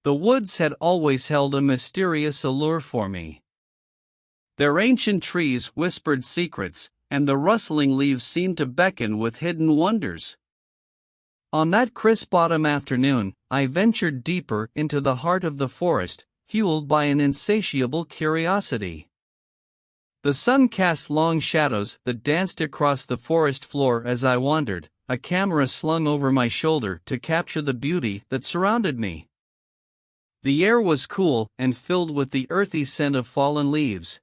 The woods had always held a mysterious allure for me. Their ancient trees whispered secrets, and the rustling leaves seemed to beckon with hidden wonders. On that crisp autumn afternoon, I ventured deeper into the heart of the forest, fueled by an insatiable curiosity. The sun cast long shadows that danced across the forest floor as I wandered, a camera slung over my shoulder to capture the beauty that surrounded me. The air was cool and filled with the earthy scent of fallen leaves.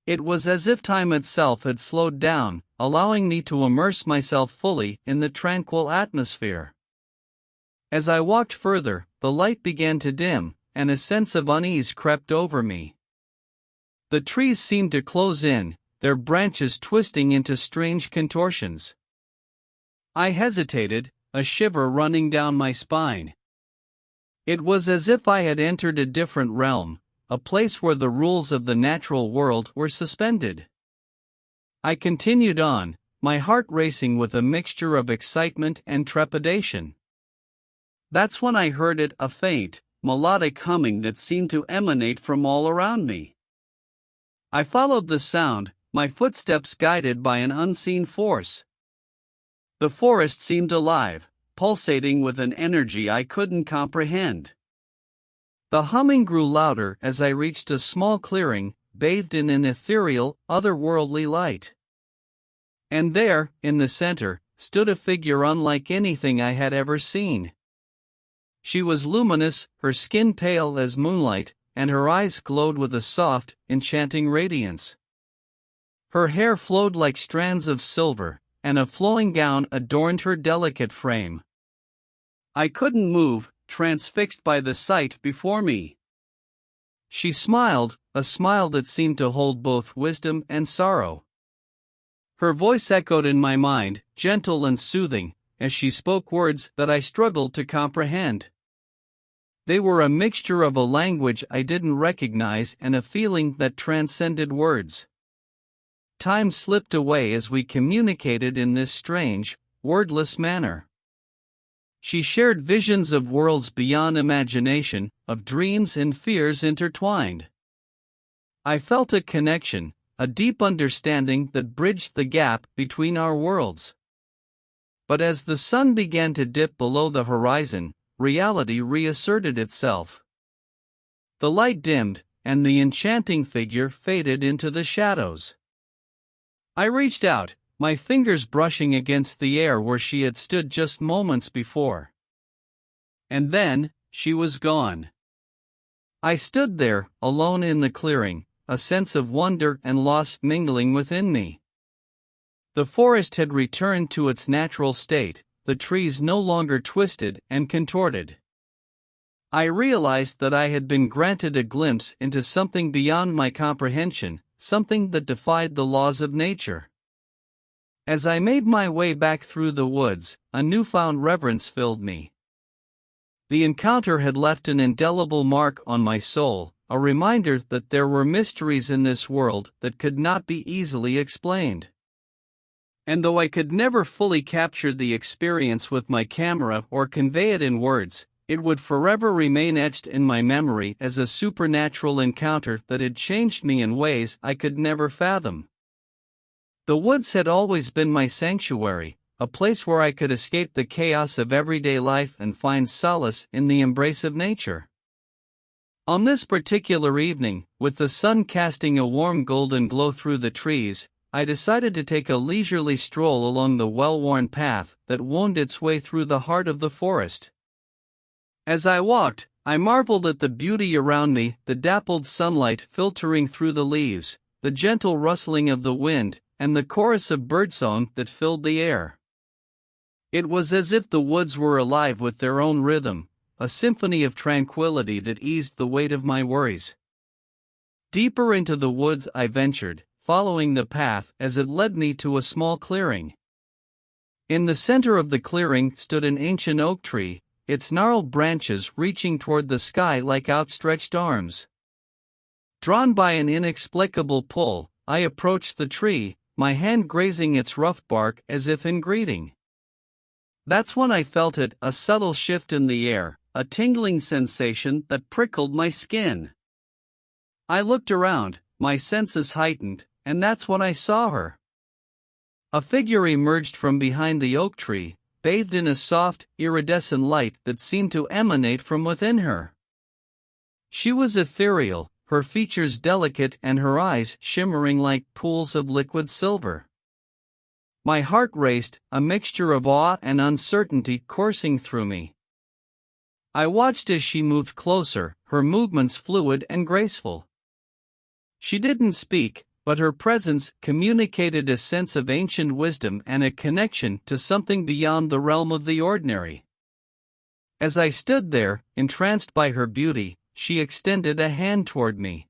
It was as if time itself had slowed down, allowing me to immerse myself fully in the tranquil atmosphere. As I walked further, the light began to dim, and a sense of unease crept over me. The trees seemed to close in, their branches twisting into strange contortions. I hesitated, a shiver running down my spine. It was as if I had entered a different realm, a place where the rules of the natural world were suspended. I continued on, my heart racing with a mixture of excitement and trepidation. That's when I heard it, a faint, melodic humming that seemed to emanate from all around me. I followed the sound, my footsteps guided by an unseen force. The forest seemed alive, pulsating with an energy I couldn't comprehend. The humming grew louder as I reached a small clearing, bathed in an ethereal, otherworldly light. And there, in the center, stood a figure unlike anything I had ever seen. She was luminous, her skin pale as moonlight, and her eyes glowed with a soft, enchanting radiance. Her hair flowed like strands of silver, and a flowing gown adorned her delicate frame. I couldn't move, transfixed by the sight before me. She smiled, a smile that seemed to hold both wisdom and sorrow. Her voice echoed in my mind, gentle and soothing, as she spoke words that I struggled to comprehend. They were a mixture of a language I didn't recognize and a feeling that transcended words. Time slipped away as we communicated in this strange, wordless manner. She shared visions of worlds beyond imagination, of dreams and fears intertwined. I felt a connection, a deep understanding that bridged the gap between our worlds. But as the sun began to dip below the horizon, reality reasserted itself. The light dimmed, and the enchanting figure faded into the shadows. I reached out, my fingers brushing against the air where she had stood just moments before. And then, she was gone. I stood there, alone in the clearing, a sense of wonder and loss mingling within me. The forest had returned to its natural state, the trees no longer twisted and contorted. I realized that I had been granted a glimpse into something beyond my comprehension, something that defied the laws of nature. As I made my way back through the woods, a newfound reverence filled me. The encounter had left an indelible mark on my soul, a reminder that there were mysteries in this world that could not be easily explained. And though I could never fully capture the experience with my camera or convey it in words, it would forever remain etched in my memory as a supernatural encounter that had changed me in ways I could never fathom. The woods had always been my sanctuary, a place where I could escape the chaos of everyday life and find solace in the embrace of nature. On this particular evening, with the sun casting a warm golden glow through the trees, I decided to take a leisurely stroll along the well-worn path that wound its way through the heart of the forest. As I walked, I marveled at the beauty around me, the dappled sunlight filtering through the leaves, the gentle rustling of the wind, and the chorus of birdsong that filled the air. It was as if the woods were alive with their own rhythm, a symphony of tranquility that eased the weight of my worries. Deeper into the woods I ventured, following the path as it led me to a small clearing. In the center of the clearing stood an ancient oak tree, its gnarled branches reaching toward the sky like outstretched arms. Drawn by an inexplicable pull, I approached the tree, my hand grazing its rough bark as if in greeting. That's when I felt it, a subtle shift in the air, a tingling sensation that prickled my skin. I looked around, my senses heightened, and that's when I saw her. A figure emerged from behind the oak tree, bathed in a soft, iridescent light that seemed to emanate from within her. She was ethereal, her features delicate and her eyes shimmering like pools of liquid silver. My heart raced, a mixture of awe and uncertainty coursing through me. I watched as she moved closer, her movements fluid and graceful. She didn't speak, but her presence communicated a sense of ancient wisdom and a connection to something beyond the realm of the ordinary. As I stood there, entranced by her beauty, she extended a hand toward me.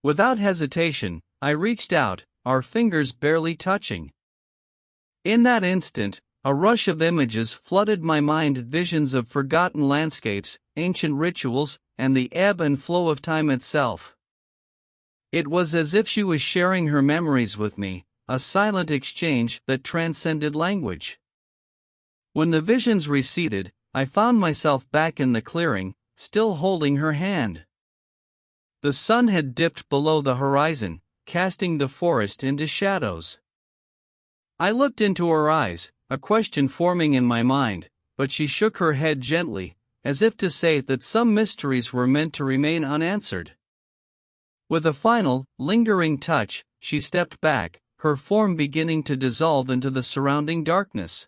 Without hesitation, I reached out, our fingers barely touching. In that instant, a rush of images flooded my mind, visions of forgotten landscapes, ancient rituals, and the ebb and flow of time itself. It was as if she was sharing her memories with me, a silent exchange that transcended language. When the visions receded, I found myself back in the clearing, still holding her hand. The sun had dipped below the horizon, casting the forest into shadows. I looked into her eyes, a question forming in my mind, but she shook her head gently, as if to say that some mysteries were meant to remain unanswered. With a final, lingering touch, she stepped back, her form beginning to dissolve into the surrounding darkness.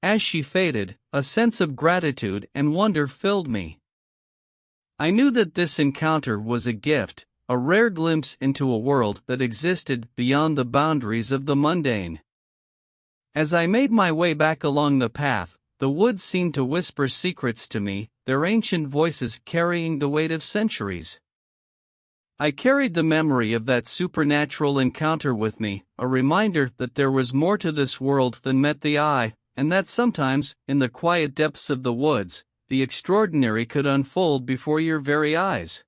As she faded, a sense of gratitude and wonder filled me. I knew that this encounter was a gift, a rare glimpse into a world that existed beyond the boundaries of the mundane. As I made my way back along the path, the woods seemed to whisper secrets to me, their ancient voices carrying the weight of centuries. I carried the memory of that supernatural encounter with me, a reminder that there was more to this world than met the eye, and that sometimes, in the quiet depths of the woods, the extraordinary could unfold before your very eyes.